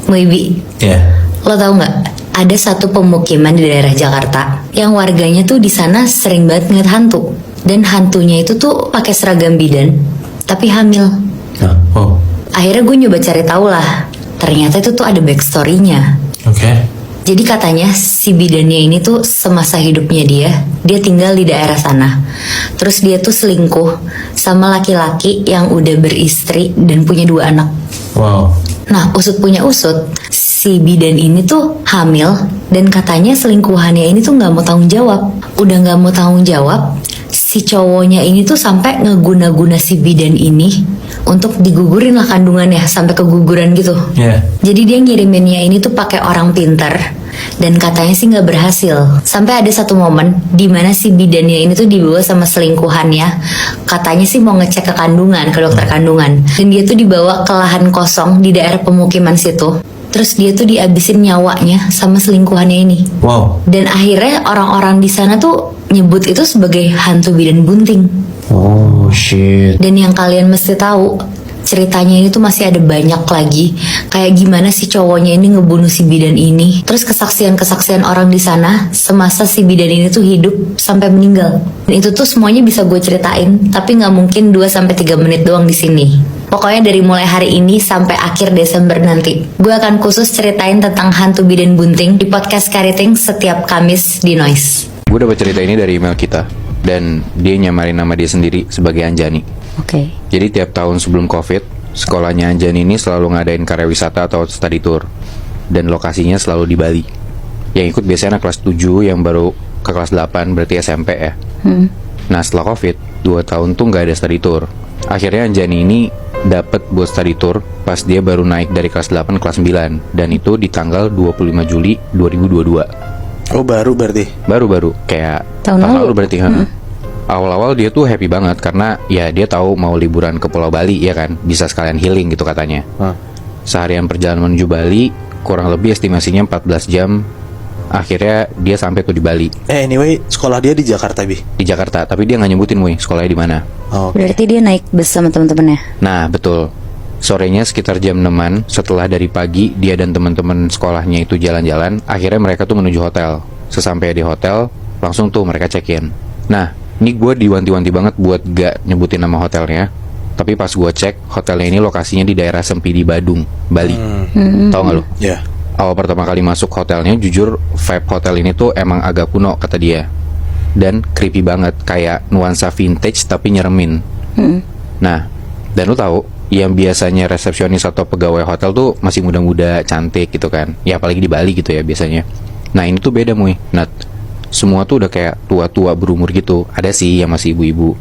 Wibi, lo tau nggak? Ada satu pemukiman di daerah Jakarta yang warganya tuh di sana sering banget ngeliat hantu. Dan hantunya itu tuh pakai seragam bidan, tapi hamil. Akhirnya gue nyoba cari tahu lah. Ternyata itu tuh ada backstory-nya. Jadi katanya si bidannya ini tuh semasa hidupnya dia tinggal di daerah sana. Terus dia tuh selingkuh sama laki-laki yang udah beristri dan punya 2 anak. Nah, usut punya usut, si bidan ini tuh hamil dan katanya selingkuhannya ini tuh nggak mau tanggung jawab. Udah nggak mau tanggung jawab, si cowoknya ini tuh sampai ngeguna-guna si bidan ini untuk digugurin lah kandungannya sampai keguguran gitu. Jadi dia ngiriminnya ini tuh pakai orang pintar dan katanya sih nggak berhasil. Sampai ada satu momen di mana si bidannya ini tuh dibawa sama selingkuhannya. Katanya sih mau ngecek ke kandungan, ke dokter kandungan. Dan dia tuh dibawa ke lahan kosong di daerah pemukiman situ. Terus dia tuh dihabisin nyawanya sama selingkuhannya ini. Dan akhirnya orang-orang di sana tuh nyebut itu sebagai hantu bidan bunting. Dan yang kalian mesti tahu, ceritanya ini tuh masih ada banyak lagi. Kayak gimana si cowoknya ini ngebunuh si bidan ini. Terus kesaksian-kesaksian orang di sana semasa si bidan ini tuh hidup sampai meninggal. Dan itu tuh semuanya bisa gue ceritain, tapi nggak mungkin 2-3 menit doang di sini. Pokoknya dari mulai hari ini sampai akhir Desember nanti, gue akan khusus ceritain tentang hantu bidan bunting di podcast Kariting setiap Kamis di Noise. Gue dapat cerita ini dari email kita, dan dia nyamarin nama dia sendiri sebagai Anjani. Jadi tiap tahun sebelum COVID, sekolahnya Anjani ini selalu ngadain karya wisata atau study tour, dan lokasinya selalu di Bali. Yang ikut biasanya anak kelas 7 yang baru ke kelas 8, berarti SMP ya. Nah setelah COVID, 2 tahun tuh nggak ada study tour. Akhirnya Anjani ini dapat buat study tour pas dia baru naik dari kelas 8 ke kelas 9, dan itu di tanggal 25 Juli 2022. Baru berarti? Baru kayak tahun lalu berarti. Awal-awal dia tuh happy banget karena ya dia tahu mau liburan ke Pulau Bali ya kan, bisa sekalian healing gitu katanya. Seharian perjalanan menuju Bali kurang lebih estimasinya 14 jam. Akhirnya dia sampai tuh di Bali. Anyway, sekolah dia di Jakarta, Bi? Di Jakarta, tapi dia nggak nyebutin sekolahnya di mana. Berarti dia naik bus sama teman-temannya. Nah betul. Sorenya sekitar jam 6-an, setelah dari pagi dia dan teman-teman sekolahnya itu jalan-jalan, akhirnya mereka tuh menuju hotel. Sesampai di hotel, langsung tuh mereka check-in. Nah, ini gue diwanti-wanti banget buat gak nyebutin nama hotelnya. Tapi pas gue cek, hotelnya ini lokasinya di daerah Sempidi, Badung, Bali. Tahu nggak lo? Awal pertama kali masuk hotelnya, jujur vibe hotel ini tuh emang agak kuno kata dia. Dan creepy banget, kayak nuansa vintage tapi nyeremin. Nah, dan lo tahu, yang biasanya resepsionis atau pegawai hotel tuh masih muda-muda, cantik gitu kan. Ya apalagi di Bali gitu ya biasanya. Nah ini tuh beda Nat. Semua tuh udah kayak tua-tua berumur gitu. Ada sih yang masih ibu-ibu.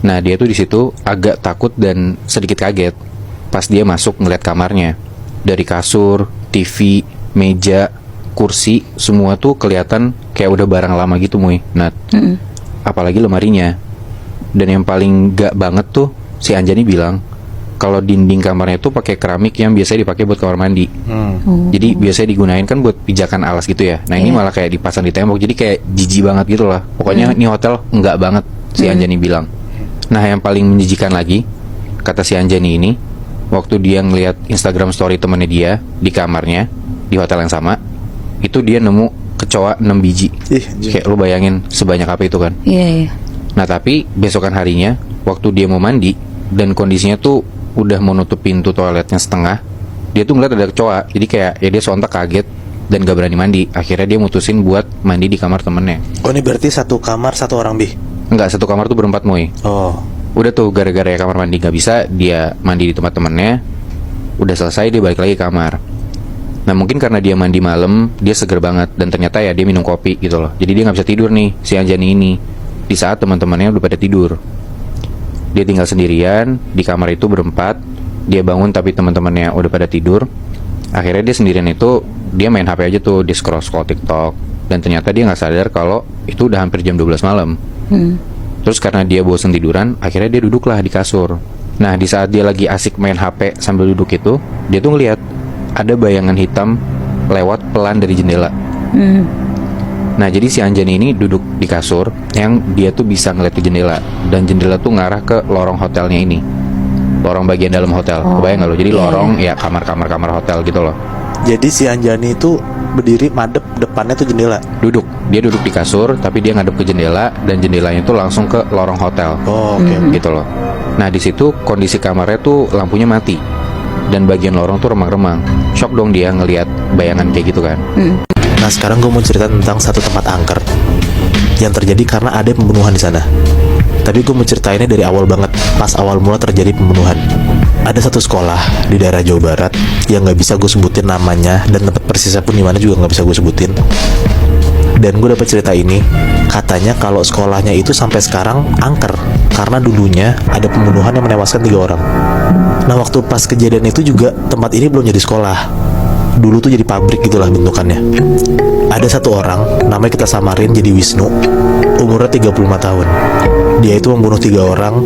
Nah dia tuh di situ agak takut dan sedikit kaget pas dia masuk ngeliat kamarnya. Dari kasur, TV, meja, kursi, semua tuh kelihatan kayak udah barang lama gitu Nat. Apalagi lemarinya. Dan yang paling gak banget tuh, si Anjani bilang kalau dinding kamarnya tuh pakai keramik yang biasanya dipakai buat kamar mandi. Jadi biasanya digunain kan buat pijakan alas gitu ya. Nah ini malah kayak dipasang di tembok, jadi kayak jijik banget gitu lah. Pokoknya ini hotel enggak banget, si Anjani bilang. Nah yang paling menjijikan lagi, kata si Anjani ini, waktu dia ngeliat Instagram story temennya dia di kamarnya di hotel yang sama, itu dia nemu kecoa 6 biji. Kayak lu bayangin sebanyak apa itu kan. Nah tapi besokan harinya, waktu dia mau mandi dan kondisinya tuh udah mau nutup pintu toiletnya setengah, dia tuh ngeliat ada kecoa. Jadi kayak ya dia sontak kaget dan gak berani mandi. Akhirnya dia mutusin buat mandi di kamar temennya. Ini berarti satu kamar satu orang, Bi? Enggak, satu kamar tuh berempat Udah tuh gara-gara ya kamar mandi gak bisa, dia mandi di tempat temennya. Udah selesai dia balik lagi ke kamar. Nah mungkin karena dia mandi malam, dia seger banget. Dan ternyata ya dia minum kopi gitu loh. Jadi dia gak bisa tidur nih si Anjani ini di saat teman-temannya udah pada tidur. Dia tinggal sendirian di kamar itu berempat. Dia bangun tapi teman-temannya udah pada tidur. Akhirnya dia sendirian itu, dia main HP aja tuh, dia scroll TikTok. Dan ternyata dia gak sadar kalau itu udah hampir jam 12 malam. Terus karena dia bosan tiduran, akhirnya dia duduklah di kasur. Nah di saat dia lagi asik main HP sambil duduk itu, dia tuh ngeliat ada bayangan hitam lewat pelan dari jendela. Nah jadi si Anjani ini duduk di kasur yang dia tuh bisa ngeliat ke jendela. Dan jendela tuh ngarah ke lorong hotelnya ini, lorong bagian dalam hotel. Kebayang gak lo? Jadi lorong ya kamar-kamar hotel gitu loh. Jadi si Anjani itu berdiri madep, depannya tuh jendela. Dia duduk di kasur, tapi dia ngadep ke jendela dan jendelanya itu langsung ke lorong hotel. Oh, oke. Gitu loh. Nah di situ kondisi kamarnya tuh lampunya mati dan bagian lorong tuh remang-remang. Shock dong dia ngelihat bayangan kayak gitu kan. Nah sekarang gue mau cerita tentang satu tempat angker yang terjadi karena ada pembunuhan di sana. Tapi gue mau ceritainnya dari awal banget, pas awal mula terjadi pembunuhan. Ada satu sekolah di daerah Jawa Barat yang nggak bisa gue sebutin namanya dan tempat persisnya pun di mana juga nggak bisa gue sebutin. Dan gue dapat cerita ini, katanya kalau sekolahnya itu sampai sekarang angker karena dulunya ada pembunuhan yang menewaskan 3 orang. Nah waktu pas kejadian itu juga tempat ini belum jadi sekolah. Dulu tuh jadi pabrik gitulah bentukannya. Ada satu orang, namanya kita samarin jadi Wisnu, umurnya 35 tahun. Dia itu membunuh 3 orang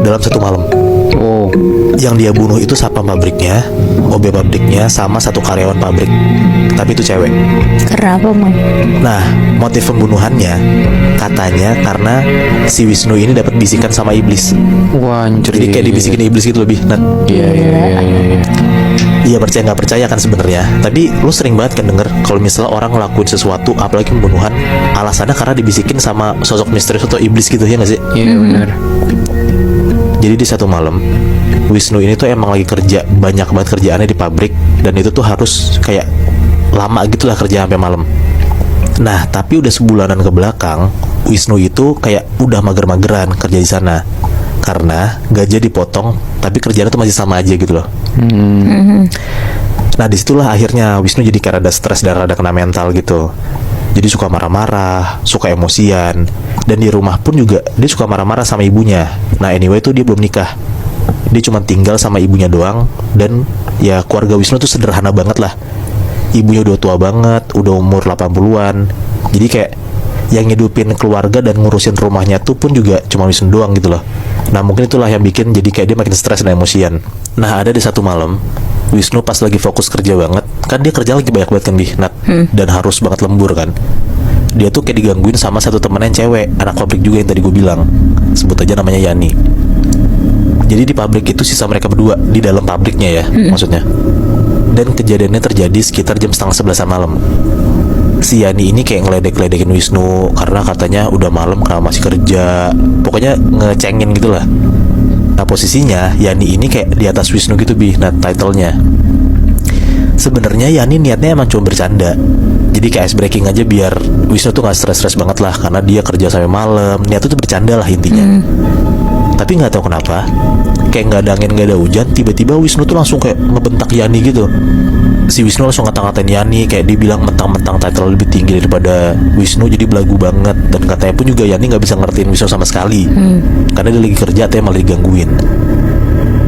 dalam satu malam. Oh, Yang dia bunuh itu satpam pabriknya, OB pabriknya, sama satu karyawan pabrik. Tapi itu cewek. Kenapa, Mang? Nah, motif pembunuhannya katanya karena si Wisnu ini dapat bisikan sama iblis. wah anjir. Jadi kayak dibisikin iblis gitu lebih. Nah, Iya. iya percaya nggak percaya kan sebenarnya. Tapi lu sering banget kan denger kalau misalnya orang ngelakuin sesuatu, apalagi pembunuhan, alasannya karena dibisikin sama sosok misterius atau iblis gitu ya nggak sih? Iya benar. Jadi di satu malam, Wisnu ini tuh emang lagi kerja, banyak banget kerjaannya di pabrik, dan itu tuh harus kayak lama gitulah kerja sampai malam. Nah, tapi udah sebulanan ke belakang, Wisnu itu kayak udah mager-mageran kerja di sana. Karena gaji dipotong, tapi kerjanya tuh masih sama aja gitu loh. Nah, disitulah akhirnya Wisnu jadi kayak rada stres dan rada kena mental gitu. Jadi suka marah-marah, suka emosian, dan di rumah pun juga dia suka marah-marah sama ibunya. Nah anyway tuh dia belum nikah, dia cuma tinggal sama ibunya doang. Dan ya keluarga Wisnu tuh sederhana banget lah. Ibunya udah tua banget, udah umur 80-an. Jadi kayak yang ngidupin keluarga dan ngurusin rumahnya tuh pun juga cuma Wisnu doang gitu loh. Nah mungkin itulah yang bikin jadi kayak dia makin stres dan emosian. Nah ada di satu malam, Wisnu pas lagi fokus kerja banget, kan dia kerja lagi banyak banget kan Nat, dan harus banget lembur kan. Dia tuh kayak digangguin sama satu temen yang cewek, anak pabrik juga yang tadi gue bilang, sebut aja namanya Yani. Jadi di pabrik itu sisa mereka berdua di dalam pabriknya ya, maksudnya. Dan kejadiannya terjadi sekitar jam 10:30 malam. Si Yani ini kayak ngeledek-ledekin Wisnu karena katanya udah malam karena masih kerja, pokoknya ngecengin gitulah. Nah posisinya Yani ini kayak di atas Wisnu gitu nah titlenya. Sebenarnya Yani niatnya emang cuma bercanda. Jadi kayak ice breaking aja biar Wisnu tuh gak stres-stres banget lah karena dia kerja sampai malam. Niatnya tuh bercanda lah intinya. Tapi nggak tahu kenapa, kayak nggak ada angin nggak ada hujan, tiba-tiba Wisnu tuh langsung kayak ngebentak Yani gitu. Si Wisnu langsung ngata-ngatain Yani, kayak dibilang mentang-mentang title lebih tinggi daripada Wisnu, jadi belagu banget. Dan katanya pun juga Yani nggak bisa ngertiin Wisnu sama sekali, karena dia lagi kerja, tapi malah digangguin.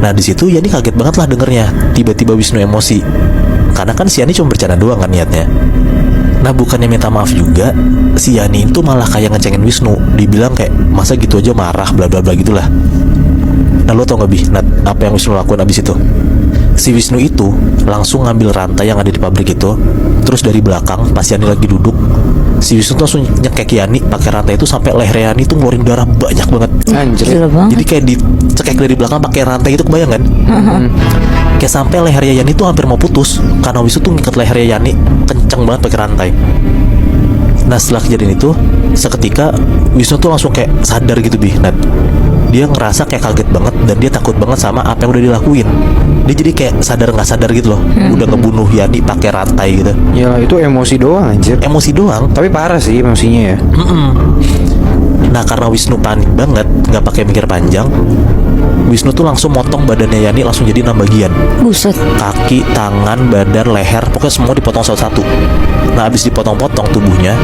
Nah di situ Yani kaget banget lah dengernya. Tiba-tiba Wisnu emosi, karena kan si Yani cuma bercanda doang kan niatnya. Nah bukannya minta maaf juga, si Yani itu malah kayak ngecengin Wisnu. Dibilang kayak masa gitu aja marah bla bla bla gitulah. Nah lo tau gak Nat, apa yang Wisnu lakuin abis itu? Si Wisnu itu langsung ngambil rantai yang ada di pabrik itu, terus dari belakang pas Yani lagi duduk, si Wisnu tuh langsung nyekek Yani pakai rantai itu sampai leher Yani itu ngeluarin darah banyak banget. Anjir. Jadi kayak dicekek dari belakang pakai rantai itu, kebayang kan? Kayak sampai lehernya Yani tuh hampir mau putus karena Wisnu tuh ngikat lehernya Yani kenceng banget pakai rantai. Nah setelah kejadian itu, seketika Wisnu tuh langsung kayak sadar gitu Nat. Dia ngerasa kayak kaget banget dan dia takut banget sama apa yang udah dilakuin. Dia jadi kayak sadar nggak sadar gitu loh, udah ngebunuh Yani pakai rantai gitu. Ya itu emosi doang anjir. Emosi doang. Tapi parah sih emosinya ya. Nah karena Wisnu panik banget, nggak pakai mikir panjang, Wisnu tuh langsung motong badannya Yani langsung jadi 6 bagian. Buset. Kaki, tangan, badan, leher, pokoknya semua dipotong satu-satu. Nah abis dipotong-potong tubuhnya,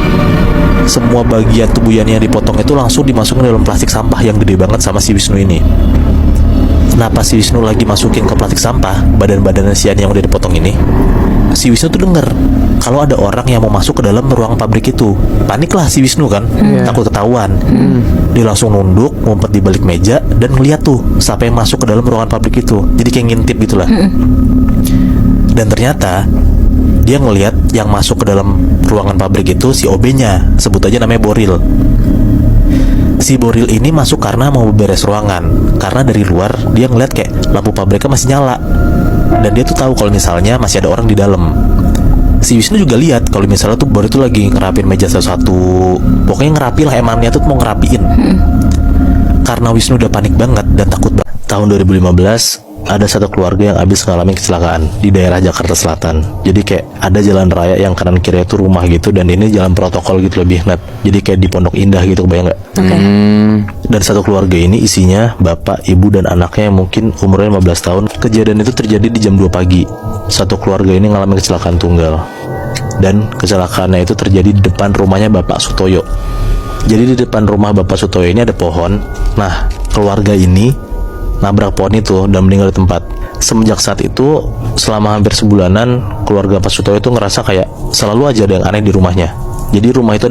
semua bagian tubuh Yani yang dipotong itu langsung dimasukin dalam plastik sampah yang gede banget sama si Wisnu ini. Nah pas si Wisnu lagi masukin ke plastik sampah badan-badan si Yani yang udah dipotong ini, si Wisnu tuh denger kalau ada orang yang mau masuk ke dalam ruang pabrik itu. Paniklah si Wisnu kan, takut ketahuan. Dia langsung nunduk, ngumpet di balik meja dan ngeliat tuh siapa yang masuk ke dalam ruangan pabrik itu. Jadi kayak ngintip gitulah. Dan ternyata dia ngeliat yang masuk ke dalam ruangan pabrik itu si OB-nya, sebut aja namanya Boril. Si Boril ini masuk karena mau beres ruangan, karena dari luar dia ngeliat kayak lampu pabriknya masih nyala, dan dia tuh tahu kalau misalnya masih ada orang di dalam. si Wisnu juga lihat kalau misalnya tuh baru itu lagi ngerapin meja satu-satu, pokoknya ngerapi lah, emangnya tuh mau ngerapiin. Karena Wisnu udah panik banget dan takut banget. Tahun 2015 ada satu keluarga yang habis ngalamin kecelakaan di daerah Jakarta Selatan. Jadi kayak ada jalan raya yang kanan kiri itu rumah gitu, dan ini jalan protokol gitu lebih net. Jadi kayak di Pondok Indah gitu, kebayang nggak? Dan satu keluarga ini isinya bapak, ibu, dan anaknya yang mungkin umurnya 15 tahun. Kejadian itu terjadi di jam 2 pagi. Satu keluarga ini ngalamin kecelakaan tunggal. Dan kecelakaannya itu terjadi di depan rumahnya Bapak Sutoyo. Jadi di depan rumah Bapak Sutoyo ini ada pohon. Nah, keluarga ini nabrak pohon itu dan meninggal di tempat. Semenjak saat itu, selama hampir sebulanan, keluarga Pak Sutoyo itu ngerasa kayak selalu aja ada yang aneh di rumahnya. Jadi rumah itu